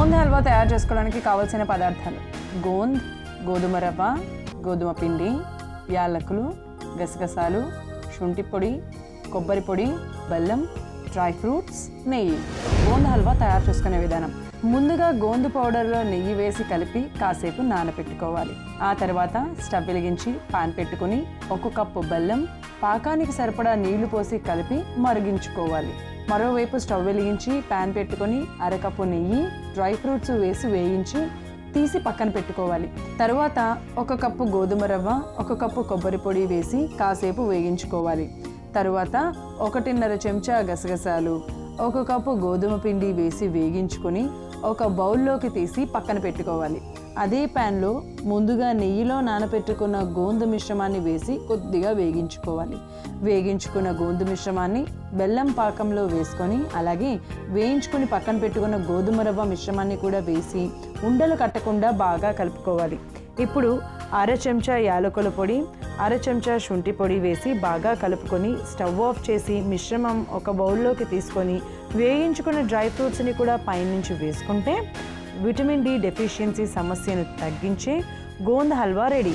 గోంద్ హల్వా తయారు చేసుకోవడానికి కావలసిన పదార్థాలు: గోంద్, గోధుమ రవ్వ, గోధుమ పిండి, యాలకులు, గసగసాలు, శుంఠి పొడి, కొబ్బరి పొడి, బెల్లం, డ్రై ఫ్రూట్స్, నెయ్యి. గోంద్ హల్వా తయారు చేసుకునే విధానం: ముందుగా గోందు పౌడర్లో నెయ్యి వేసి కలిపి కాసేపు నానబెట్టుకోవాలి. ఆ తర్వాత స్టవ్ వెలిగించి పాన్ పెట్టుకుని 1 కప్పు బెల్లం, పాకానికి సరిపడా నీళ్లు పోసి కలిపి మరిగించుకోవాలి. మరోవైపు స్టవ్ వెలిగించి పాన్ పెట్టుకుని 1/2 కప్పు నెయ్యి, డ్రై ఫ్రూట్స్ వేసి వేయించి తీసి పక్కన పెట్టుకోవాలి. తరువాత 1 కప్పు గోధుమ రవ్వ, 1 కప్పు కొబ్బరి పొడి వేసి కాసేపు వేయించుకోవాలి. తరువాత 1.5 చెంచా గసగసాలు, 1 కప్పు గోధుమ పిండి వేసి వేగించుకొని ఒక బౌల్లోకి తీసి పక్కన పెట్టుకోవాలి. అదే ప్యాన్లో ముందుగా నెయ్యిలో నానబెట్టుకున్న గోందు మిశ్రమాన్ని వేసి కొద్దిగా వేగించుకోవాలి. వేగించుకున్న గోందు మిశ్రమాన్ని బెల్లం పాకంలో వేసుకొని అలాగే వేయించుకుని పక్కన పెట్టుకున్న గోధుమ రవ్వ మిశ్రమాన్ని కూడా వేసి ఉండలు కట్టకుండా బాగా కలుపుకోవాలి. ఇప్పుడు 1/2 చెంచా యాలకుల పొడి, 1/2 చెంచా శుంఠి పొడి వేసి బాగా కలుపుకొని స్టవ్ ఆఫ్ చేసి మిశ్రమం ఒక బౌల్లోకి తీసుకొని వేయించుకున్న డ్రై ఫ్రూట్స్ని కూడా పైనుంచి వేసుకుంటే విటమిన్ డి డెఫిషియన్సీ సమస్యను తగ్గించే గోంద్ హల్వా రెడీ.